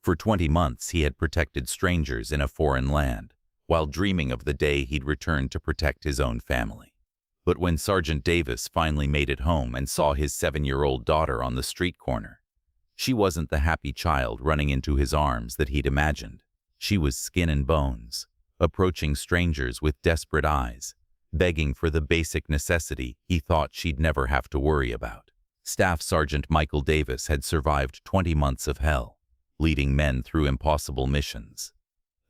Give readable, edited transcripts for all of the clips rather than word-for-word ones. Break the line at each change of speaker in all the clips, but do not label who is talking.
For 20 months he had protected strangers in a foreign land, while dreaming of the day he'd return to protect his own family. But when Sergeant Davis finally made it home and saw his 7-year-old daughter on the street corner, she wasn't the happy child running into his arms that he'd imagined. She was skin and bones, approaching strangers with desperate eyes, begging for the basic necessity he thought she'd never have to worry about. Staff Sergeant Michael Davis had survived 20 months of hell, leading men through impossible missions.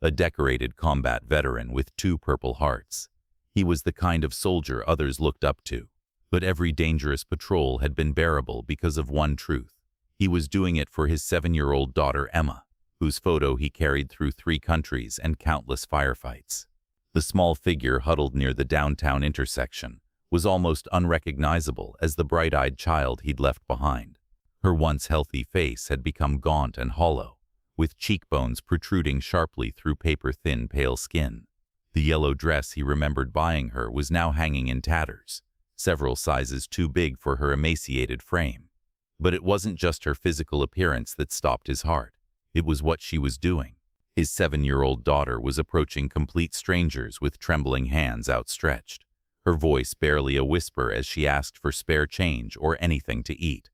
A decorated combat veteran with 2 Purple Hearts, he was the kind of soldier others looked up to. But every dangerous patrol had been bearable because of one truth. He was doing it for his 7-year-old daughter Emma, whose photo he carried through 3 countries and countless firefights. The small figure huddled near the downtown intersection was almost unrecognizable as the bright-eyed child he'd left behind. Her once healthy face had become gaunt and hollow, with cheekbones protruding sharply through paper-thin pale skin. The yellow dress he remembered buying her was now hanging in tatters, several sizes too big for her emaciated frame. But it wasn't just her physical appearance that stopped his heart. It was what she was doing. His 7-year-old daughter was approaching complete strangers with trembling hands outstretched, her voice barely a whisper as she asked for spare change or anything to eat.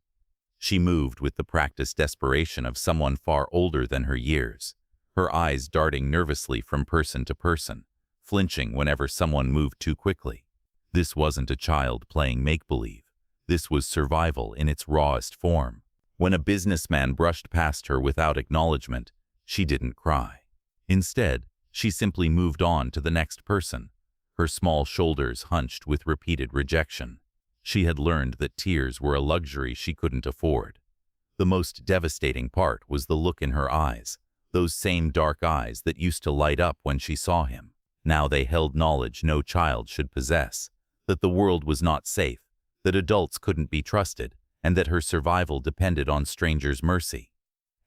She moved with the practiced desperation of someone far older than her years, her eyes darting nervously from person to person, flinching whenever someone moved too quickly. This wasn't a child playing make-believe. This was survival in its rawest form. When a businessman brushed past her without acknowledgement, she didn't cry. Instead, she simply moved on to the next person, her small shoulders hunched with repeated rejection. She had learned that tears were a luxury she couldn't afford. The most devastating part was the look in her eyes, those same dark eyes that used to light up when she saw him. Now they held knowledge no child should possess, that the world was not safe, that adults couldn't be trusted, and that her survival depended on strangers' mercy.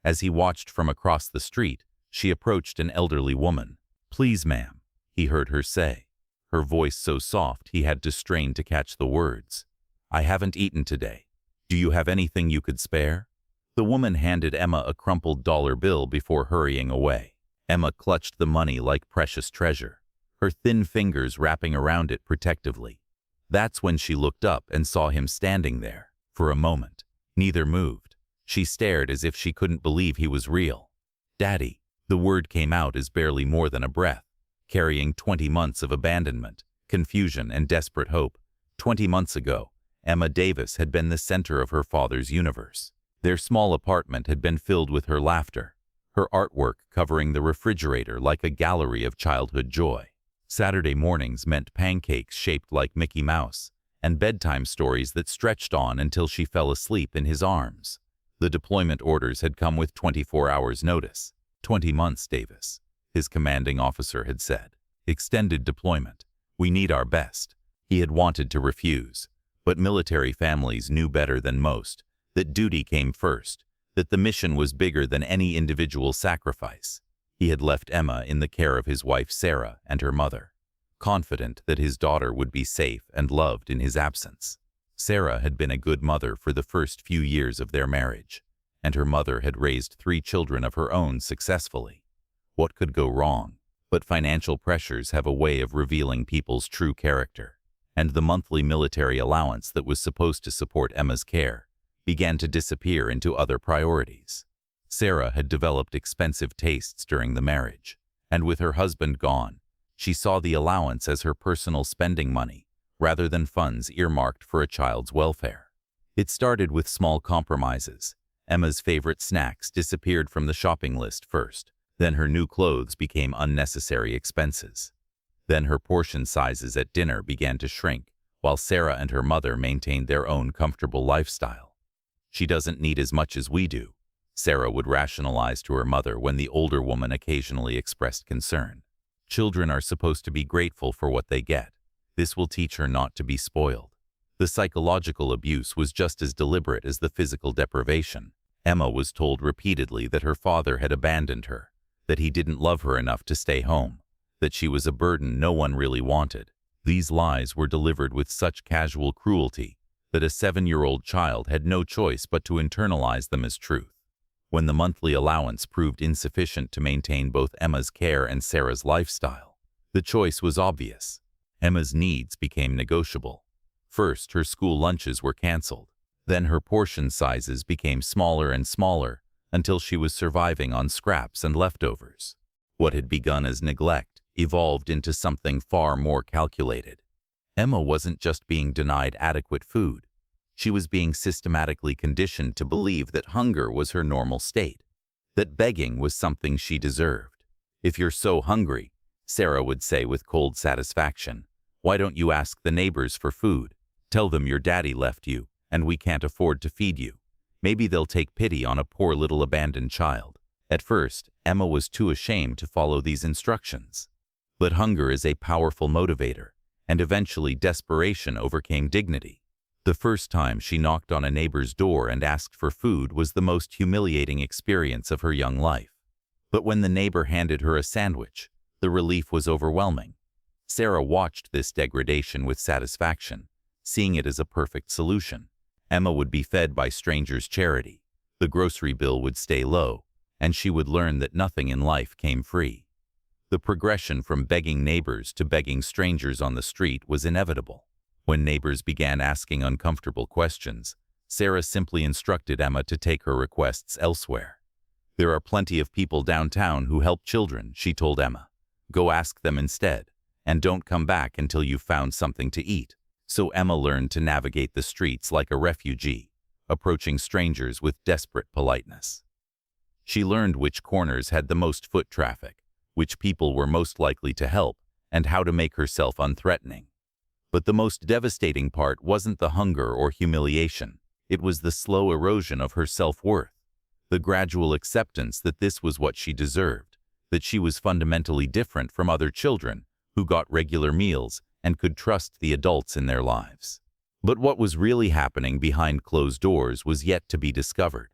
As he watched from across the street, she approached an elderly woman. "Please, ma'am," he heard her say, her voice so soft he had to strain to catch the words. "I haven't eaten today. Do you have anything you could spare?" The woman handed Emma a crumpled dollar bill before hurrying away. Emma clutched the money like precious treasure, her thin fingers wrapping around it protectively. That's when she looked up and saw him standing there. For a moment, neither moved. She stared as if she couldn't believe he was real. "Daddy," the word came out as barely more than a breath, carrying 20 months of abandonment, confusion, and desperate hope. 20 months ago, Emma Davis had been the center of her father's universe. Their small apartment had been filled with her laughter, her artwork covering the refrigerator like a gallery of childhood joy. Saturday mornings meant pancakes shaped like Mickey Mouse, and bedtime stories that stretched on until she fell asleep in his arms. The deployment orders had come with 24 hours' notice. 20 months, Davis, his commanding officer had said. Extended deployment. We need our best. He had wanted to refuse, but military families knew better than most that duty came first, that the mission was bigger than any individual sacrifice. He had left Emma in the care of his wife Sarah and her mother, confident that his daughter would be safe and loved in his absence. Sarah had been a good mother for the first few years of their marriage, and her mother had raised 3 children of her own successfully. What could go wrong? But financial pressures have a way of revealing people's true character, and the monthly military allowance that was supposed to support Emma's care began to disappear into other priorities. Sarah had developed expensive tastes during the marriage, and with her husband gone, she saw the allowance as her personal spending money, rather than funds earmarked for a child's welfare. It started with small compromises. Emma's favorite snacks disappeared from the shopping list first, then her new clothes became unnecessary expenses. Then her portion sizes at dinner began to shrink, while Sarah and her mother maintained their own comfortable lifestyle. "She doesn't need as much as we do," Sarah would rationalize to her mother when the older woman occasionally expressed concern. "Children are supposed to be grateful for what they get. This will teach her not to be spoiled." The psychological abuse was just as deliberate as the physical deprivation. Emma was told repeatedly that her father had abandoned her, that he didn't love her enough to stay home, that she was a burden no one really wanted. These lies were delivered with such casual cruelty that a 7-year-old child had no choice but to internalize them as truth. When the monthly allowance proved insufficient to maintain both Emma's care and Sarah's lifestyle, the choice was obvious. Emma's needs became negotiable. First, her school lunches were canceled. Then her portion sizes became smaller and smaller until she was surviving on scraps and leftovers. What had begun as neglect evolved into something far more calculated. Emma wasn't just being denied adequate food. She was being systematically conditioned to believe that hunger was her normal state, that begging was something she deserved. "If you're so hungry," Sarah would say with cold satisfaction, "why don't you ask the neighbors for food? Tell them your daddy left you, and we can't afford to feed you. Maybe they'll take pity on a poor little abandoned child." At first, Emma was too ashamed to follow these instructions. But hunger is a powerful motivator, and eventually desperation overcame dignity. The first time she knocked on a neighbor's door and asked for food was the most humiliating experience of her young life. But when the neighbor handed her a sandwich, the relief was overwhelming. Sarah watched this degradation with satisfaction, seeing it as a perfect solution. Emma would be fed by strangers' charity. The grocery bill would stay low, and she would learn that nothing in life came free. The progression from begging neighbors to begging strangers on the street was inevitable. When neighbors began asking uncomfortable questions, Sarah simply instructed Emma to take her requests elsewhere. "There are plenty of people downtown who help children," she told Emma. "Go ask them instead, and don't come back until you've found something to eat." So Emma learned to navigate the streets like a refugee, approaching strangers with desperate politeness. She learned which corners had the most foot traffic, which people were most likely to help, and how to make herself unthreatening. But the most devastating part wasn't the hunger or humiliation. It was the slow erosion of her self-worth, the gradual acceptance that this was what she deserved, that she was fundamentally different from other children who got regular meals and could trust the adults in their lives. But what was really happening behind closed doors was yet to be discovered.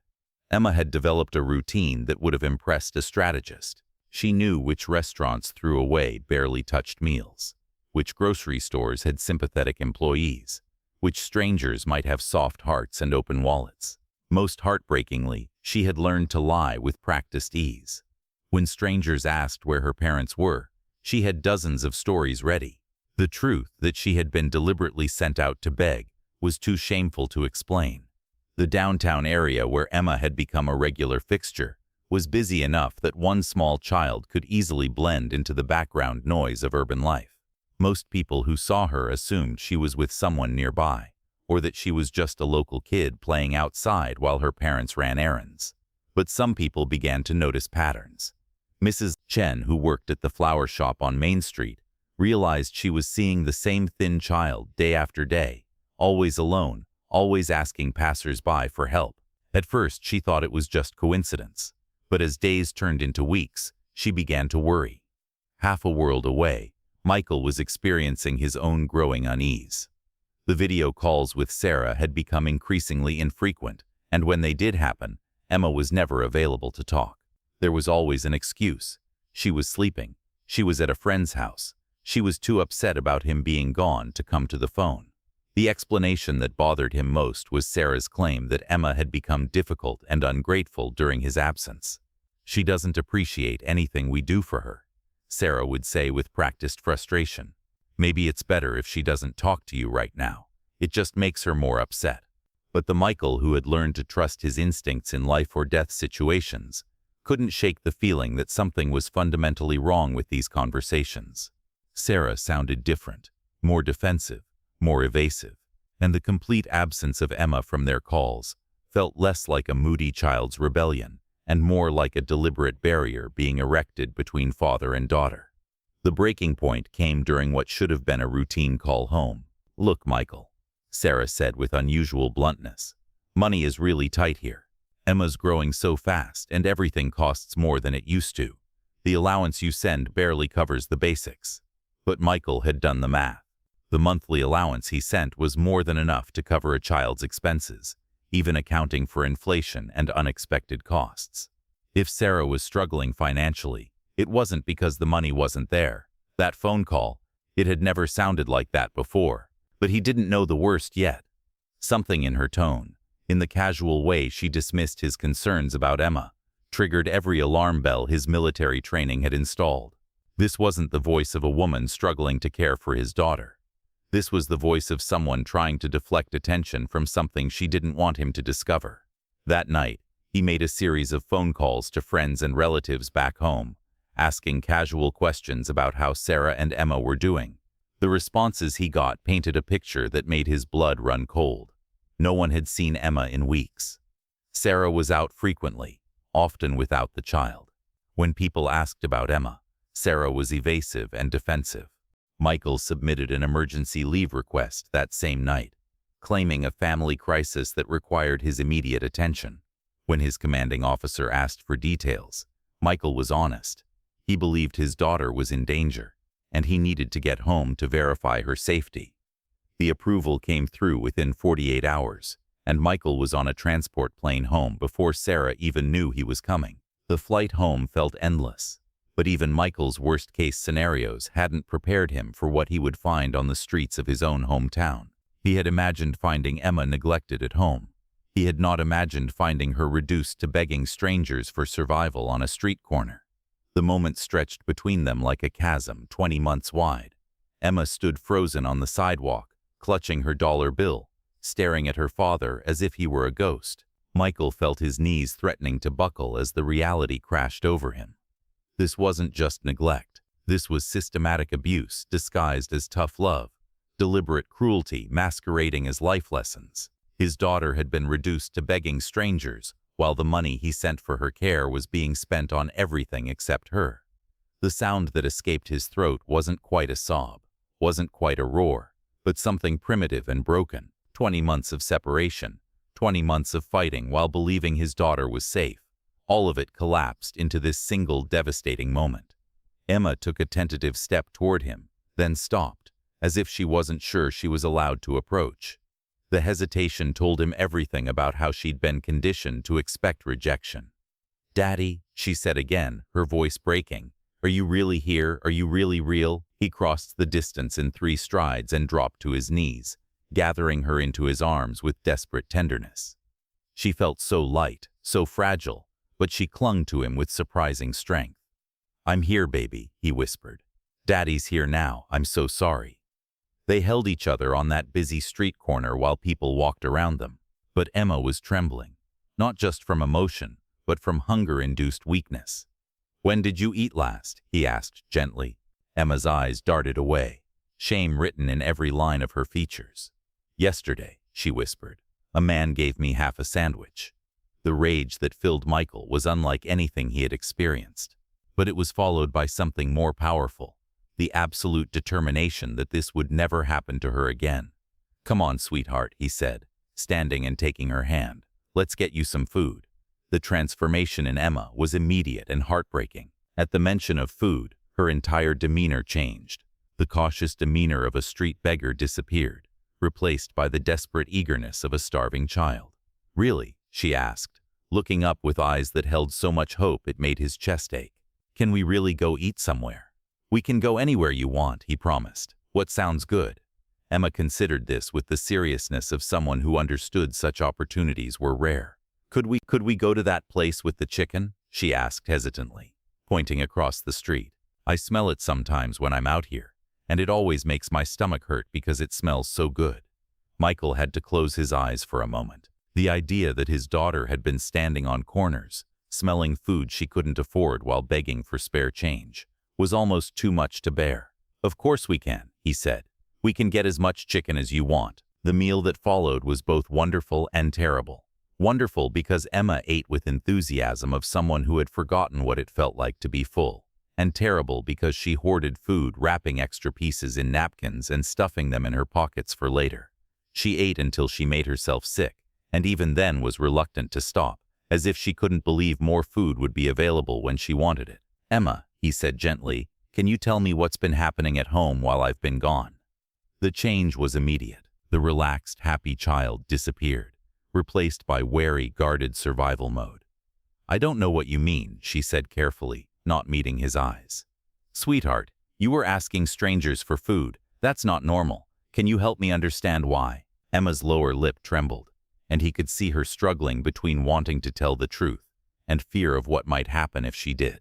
Emma had developed a routine that would have impressed a strategist. She knew which restaurants threw away barely touched meals, which grocery stores had sympathetic employees, which strangers might have soft hearts and open wallets. Most heartbreakingly, she had learned to lie with practiced ease. When strangers asked where her parents were, she had dozens of stories ready. The truth that she had been deliberately sent out to beg was too shameful to explain. The downtown area where Emma had become a regular fixture was busy enough that one small child could easily blend into the background noise of urban life. Most people who saw her assumed she was with someone nearby, or that she was just a local kid playing outside while her parents ran errands. But some people began to notice patterns. Mrs. Chen, who worked at the flower shop on Main Street, realized she was seeing the same thin child day after day, always alone, always asking passers-by for help. At first, she thought it was just coincidence. But as days turned into weeks, she began to worry. Half a world away, Michael was experiencing his own growing unease. The video calls with Sarah had become increasingly infrequent, and when they did happen, Emma was never available to talk. There was always an excuse. She was sleeping. She was at a friend's house. She was too upset about him being gone to come to the phone. The explanation that bothered him most was Sarah's claim that Emma had become difficult and ungrateful during his absence. "She doesn't appreciate anything we do for her," Sarah would say with practiced frustration. "Maybe it's better if she doesn't talk to you right now. It just makes her more upset." But the Michael who had learned to trust his instincts in life or death situations couldn't shake the feeling that something was fundamentally wrong with these conversations. Sarah sounded different, more defensive, more evasive, and the complete absence of Emma from their calls felt less like a moody child's rebellion and more like a deliberate barrier being erected between father and daughter. The breaking point came during what should have been a routine call home. "Look, Michael," Sarah said with unusual bluntness, "money is really tight here. Emma's growing so fast and everything costs more than it used to. The allowance you send barely covers the basics." But Michael had done the math. The monthly allowance he sent was more than enough to cover a child's expenses, even accounting for inflation and unexpected costs. If Sarah was struggling financially, it wasn't because the money wasn't there. That phone call, it had never sounded like that before. But he didn't know the worst yet. Something in her tone, In the casual way she dismissed his concerns about Emma, triggered every alarm bell his military training had installed. This wasn't the voice of a woman struggling to care for his daughter. This was the voice of someone trying to deflect attention from something she didn't want him to discover. That night, he made a series of phone calls to friends and relatives back home, asking casual questions about how Sarah and Emma were doing. The responses he got painted a picture that made his blood run cold. No one had seen Emma in weeks. Sarah was out frequently, often without the child. When people asked about Emma, Sarah was evasive and defensive. Michael submitted an emergency leave request that same night, claiming a family crisis that required his immediate attention. When his commanding officer asked for details, Michael was honest. He believed his daughter was in danger, and he needed to get home to verify her safety. The approval came through within 48 hours, and Michael was on a transport plane home before Sarah even knew he was coming. The flight home felt endless, but even Michael's worst-case scenarios hadn't prepared him for what he would find on the streets of his own hometown. He had imagined finding Emma neglected at home. He had not imagined finding her reduced to begging strangers for survival on a street corner. The moment stretched between them like a chasm 20 months wide. Emma stood frozen on the sidewalk, clutching her dollar bill, staring at her father as if he were a ghost. Michael felt his knees threatening to buckle as the reality crashed over him. This wasn't just neglect. This was systematic abuse disguised as tough love, deliberate cruelty masquerading as life lessons. His daughter had been reduced to begging strangers, while the money he sent for her care was being spent on everything except her. The sound that escaped his throat wasn't quite a sob, wasn't quite a roar, but something primitive and broken. 20 months of separation, 20 months of fighting while believing his daughter was safe. All of it collapsed into this single devastating moment. Emma took a tentative step toward him, then stopped, as if she wasn't sure she was allowed to approach. The hesitation told him everything about how she'd been conditioned to expect rejection. "Daddy," she said again, her voice breaking. "Are you really here? Are you really real?" He crossed the distance in 3 strides and dropped to his knees, gathering her into his arms with desperate tenderness. She felt so light, so fragile, but she clung to him with surprising strength. "I'm here, baby," he whispered. "Daddy's here now. I'm so sorry." They held each other on that busy street corner while people walked around them. But Emma was trembling, not just from emotion, but from hunger-induced weakness. "When did you eat last?" he asked gently. Emma's eyes darted away, shame written in every line of her features. "Yesterday," she whispered. "A man gave me half a sandwich." The rage that filled Michael was unlike anything he had experienced. But it was followed by something more powerful. The absolute determination that this would never happen to her again. "Come on, sweetheart," he said, standing and taking her hand. "Let's get you some food." The transformation in Emma was immediate and heartbreaking. At the mention of food, her entire demeanor changed. The cautious demeanor of a street beggar disappeared, replaced by the desperate eagerness of a starving child. "Really?" she asked, looking up with eyes that held so much hope it made his chest ache. "Can we really go eat somewhere?" "We can go anywhere you want," he promised. "What sounds good?" Emma considered this with the seriousness of someone who understood such opportunities were rare. Could we go to that place with the chicken?" she asked hesitantly, pointing across the street. "I smell it sometimes when I'm out here, and it always makes my stomach hurt because it smells so good." Michael had to close his eyes for a moment. The idea that his daughter had been standing on corners, smelling food she couldn't afford while begging for spare change, was almost too much to bear. "Of course we can," he said. "We can get as much chicken as you want." The meal that followed was both wonderful and terrible. Wonderful because Emma ate with enthusiasm of someone who had forgotten what it felt like to be full, and terrible because she hoarded food, wrapping extra pieces in napkins and stuffing them in her pockets for later. She ate until she made herself sick, and even then was reluctant to stop, as if she couldn't believe more food would be available when she wanted it. "Emma," he said gently, "can you tell me what's been happening at home while I've been gone?" The change was immediate. The relaxed, happy child disappeared, replaced by wary, guarded survival mode. "I don't know what you mean," she said carefully, not meeting his eyes. "Sweetheart, you were asking strangers for food. That's not normal. Can you help me understand why?" Emma's lower lip trembled. and he could see her struggling between wanting to tell the truth and fear of what might happen if she did.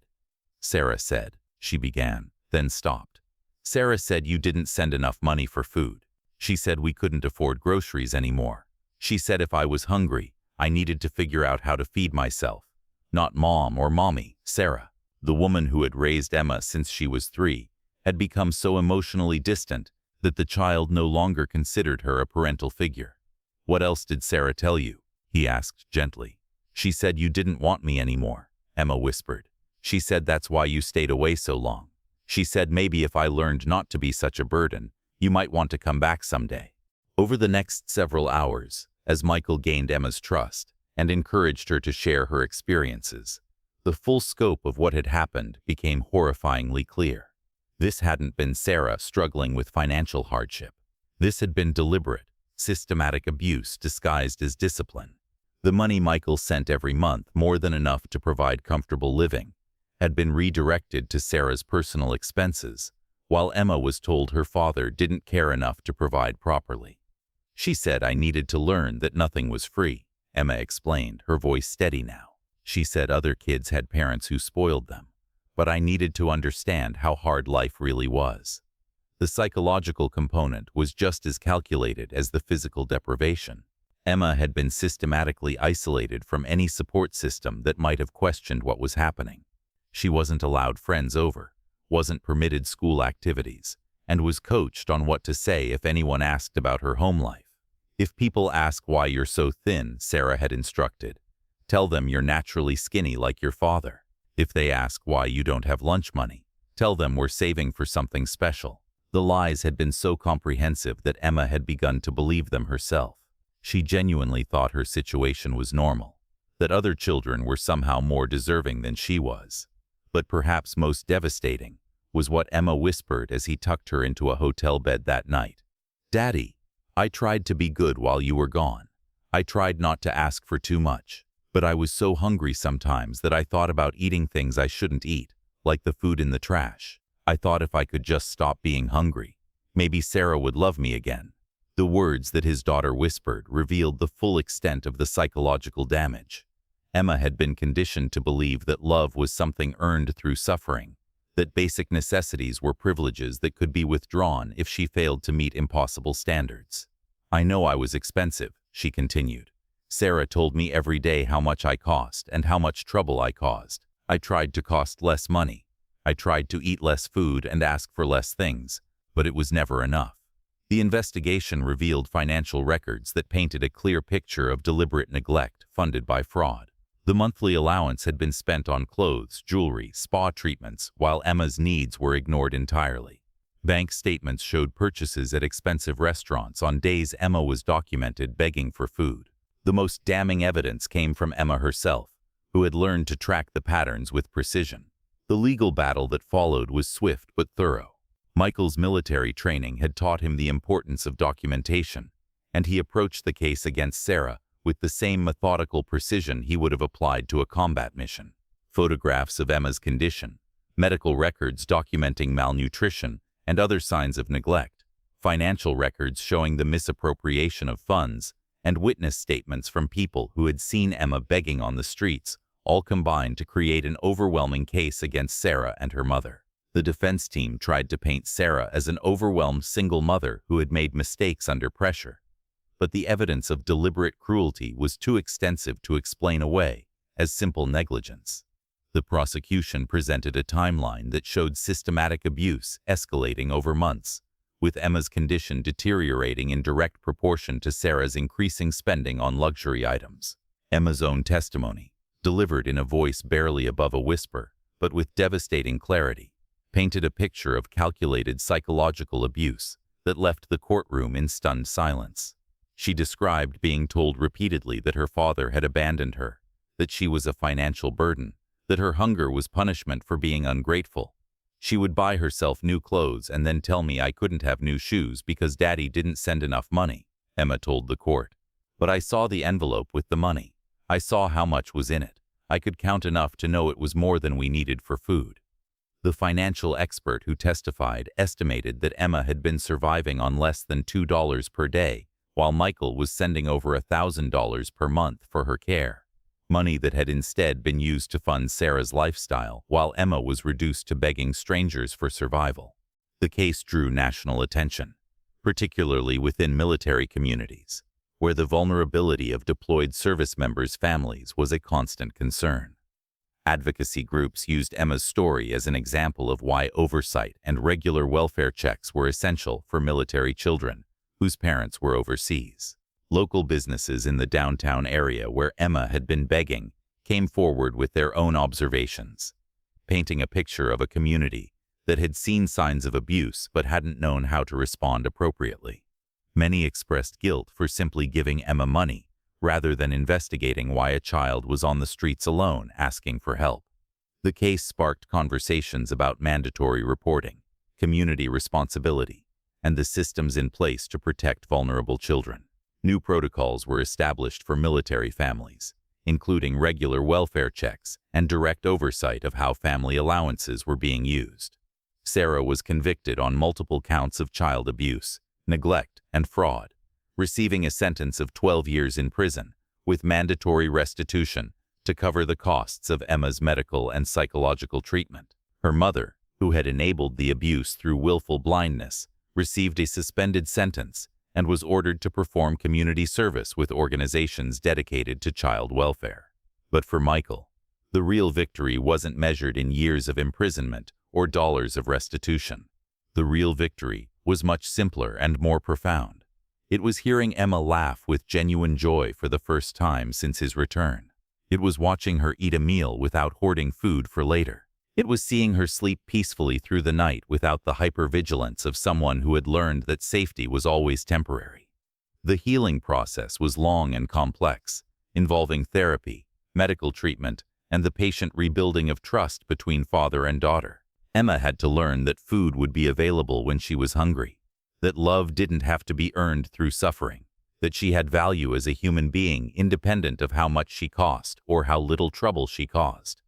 Sarah said, she began, then stopped. Sarah said you didn't send enough money for food. She said we couldn't afford groceries anymore. She said if I was hungry, I needed to figure out how to feed myself. Not mom or mommy, Sarah. The woman who had raised Emma since she was 3 had become so emotionally distant that the child no longer considered her a parental figure. What else did Sarah tell you? He asked gently. She said you didn't want me anymore, Emma whispered. She said that's why you stayed away so long. She said maybe if I learned not to be such a burden, you might want to come back someday. Over the next several hours, as Michael gained Emma's trust and encouraged her to share her experiences, the full scope of what had happened became horrifyingly clear. This hadn't been Sarah struggling with financial hardship. This had been deliberate, systematic abuse disguised as discipline. The money Michael sent every month, more than enough to provide comfortable living, had been redirected to Sarah's personal expenses, while Emma was told her father didn't care enough to provide properly. She said I needed to learn that nothing was free, Emma explained, her voice steady now. She said other kids had parents who spoiled them, but I needed to understand how hard life really was. The psychological component was just as calculated as the physical deprivation. Emma had been systematically isolated from any support system that might have questioned what was happening. She wasn't allowed friends over, wasn't permitted school activities, and was coached on what to say if anyone asked about her home life. If people ask why you're so thin, Sarah had instructed, tell them you're naturally skinny like your father. If they ask why you don't have lunch money, tell them we're saving for something special. The lies had been so comprehensive that Emma had begun to believe them herself. She genuinely thought her situation was normal, that other children were somehow more deserving than she was. But perhaps most devastating was what Emma whispered as he tucked her into a hotel bed that night. Daddy, I tried to be good while you were gone. I tried not to ask for too much, but I was so hungry sometimes that I thought about eating things I shouldn't eat, like the food in the trash. I thought if I could just stop being hungry, maybe Sarah would love me again. The words that his daughter whispered revealed the full extent of the psychological damage. Emma had been conditioned to believe that love was something earned through suffering, that basic necessities were privileges that could be withdrawn if she failed to meet impossible standards. I know I was expensive, she continued. Sarah told me every day how much I cost and how much trouble I caused. I tried to cost less money. I tried to eat less food and ask for less things, but it was never enough. The investigation revealed financial records that painted a clear picture of deliberate neglect funded by fraud. The monthly allowance had been spent on clothes, jewelry, spa treatments, while Emma's needs were ignored entirely. Bank statements showed purchases at expensive restaurants on days Emma was documented begging for food. The most damning evidence came from Emma herself, who had learned to track the patterns with precision. The legal battle that followed was swift but thorough. Michael's military training had taught him the importance of documentation, and he approached the case against Sarah with the same methodical precision he would have applied to a combat mission. Photographs of Emma's condition, medical records documenting malnutrition and other signs of neglect, financial records showing the misappropriation of funds, and witness statements from people who had seen Emma begging on the streets all combined to create an overwhelming case against Sarah and her mother. The defense team tried to paint Sarah as an overwhelmed single mother who had made mistakes under pressure. But the evidence of deliberate cruelty was too extensive to explain away as simple negligence. The prosecution presented a timeline that showed systematic abuse escalating over months, with Emma's condition deteriorating in direct proportion to Sarah's increasing spending on luxury items. Emma's own testimony, delivered in a voice barely above a whisper, but with devastating clarity, painted a picture of calculated psychological abuse that left the courtroom in stunned silence. She described being told repeatedly that her father had abandoned her, that she was a financial burden, that her hunger was punishment for being ungrateful. She would buy herself new clothes and then tell me I couldn't have new shoes because Daddy didn't send enough money, Emma told the court. But I saw the envelope with the money. I saw how much was in it. I could count enough to know it was more than we needed for food. The financial expert who testified estimated that Emma had been surviving on less than $2 per day while Michael was sending over $1,000 per month for her care, money that had instead been used to fund Sarah's lifestyle, while Emma was reduced to begging strangers for survival. The case drew national attention, particularly within military communities, where the vulnerability of deployed service members' families was a constant concern. Advocacy groups used Emma's story as an example of why oversight and regular welfare checks were essential for military children whose parents were overseas. Local businesses in the downtown area where Emma had been begging came forward with their own observations, painting a picture of a community that had seen signs of abuse but hadn't known how to respond appropriately. Many expressed guilt for simply giving Emma money, rather than investigating why a child was on the streets alone asking for help. The case sparked conversations about mandatory reporting, community responsibility, and the systems in place to protect vulnerable children. New protocols were established for military families, including regular welfare checks and direct oversight of how family allowances were being used. Sarah was convicted on multiple counts of child abuse, neglect, and fraud, receiving a sentence of 12 years in prison, with mandatory restitution to cover the costs of Emma's medical and psychological treatment. Her mother, who had enabled the abuse through willful blindness, received a suspended sentence and was ordered to perform community service with organizations dedicated to child welfare. But for Michael, the real victory wasn't measured in years of imprisonment or dollars of restitution. The real victory was much simpler and more profound. It was hearing Emma laugh with genuine joy for the first time since his return. It was watching her eat a meal without hoarding food for later. It was seeing her sleep peacefully through the night without the hypervigilance of someone who had learned that safety was always temporary. The healing process was long and complex, involving therapy, medical treatment, and the patient rebuilding of trust between father and daughter. Emma had to learn that food would be available when she was hungry, that love didn't have to be earned through suffering, that she had value as a human being independent of how much she cost or how little trouble she caused.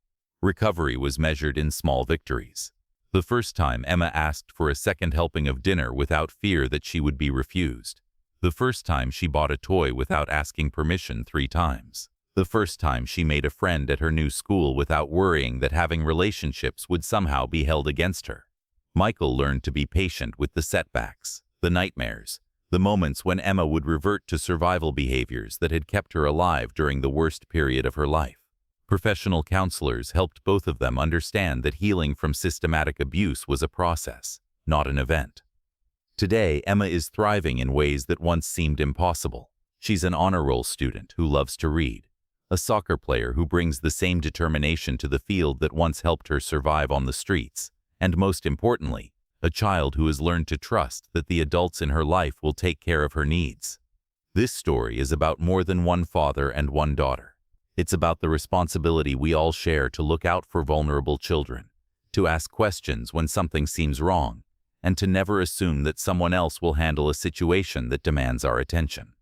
Recovery was measured in small victories. The first time Emma asked for a second helping of dinner without fear that she would be refused. The first time she bought a toy without asking permission 3 times. The first time she made a friend at her new school without worrying that having relationships would somehow be held against her. Michael learned to be patient with the setbacks, the nightmares, the moments when Emma would revert to survival behaviors that had kept her alive during the worst period of her life. Professional counselors helped both of them understand that healing from systematic abuse was a process, not an event. Today, Emma is thriving in ways that once seemed impossible. She's an honor roll student who loves to read, a soccer player who brings the same determination to the field that once helped her survive on the streets, and most importantly, a child who has learned to trust that the adults in her life will take care of her needs. This story is about more than one father and one daughter. It's about the responsibility we all share to look out for vulnerable children, to ask questions when something seems wrong, and to never assume that someone else will handle a situation that demands our attention.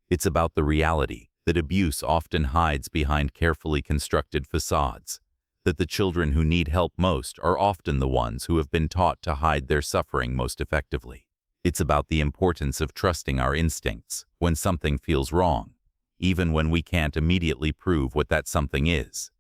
It's about the reality that abuse often hides behind carefully constructed facades, that the children who need help most are often the ones who have been taught to hide their suffering most effectively. It's about the importance of trusting our instincts when something feels wrong, even when we can't immediately prove what that something is.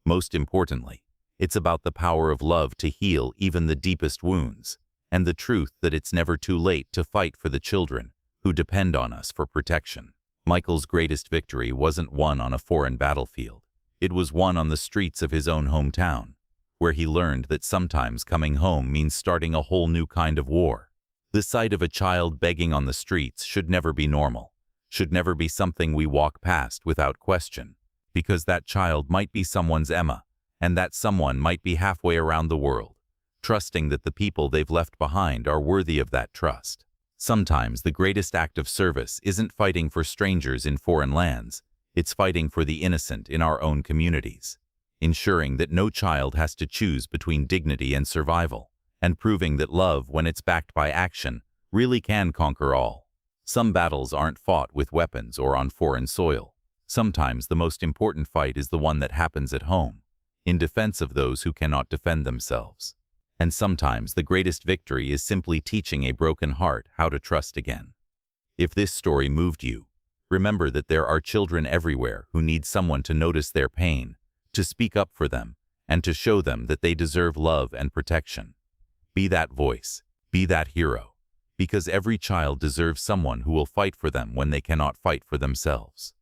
Most importantly, it's about the power of love to heal even the deepest wounds, and the truth that it's never too late to fight for the children who depend on us for protection. Michael's greatest victory wasn't won on a foreign battlefield. It was won on the streets of his own hometown, where he learned that sometimes coming home means starting a whole new kind of war. The sight of a child begging on the streets should never be normal, should never be something we walk past without question, because that child might be someone's Emma, and that someone might be halfway around the world, trusting that the people they've left behind are worthy of that trust. Sometimes the greatest act of service isn't fighting for strangers in foreign lands, it's fighting for the innocent in our own communities, ensuring that no child has to choose between dignity and survival, and proving that love, when it's backed by action, really can conquer all. Some battles aren't fought with weapons or on foreign soil. Sometimes the most important fight is the one that happens at home, in defense of those who cannot defend themselves. And sometimes the greatest victory is simply teaching a broken heart how to trust again. If this story moved you, remember that there are children everywhere who need someone to notice their pain, to speak up for them, and to show them that they deserve love and protection. Be that voice, be that hero, because every child deserves someone who will fight for them when they cannot fight for themselves.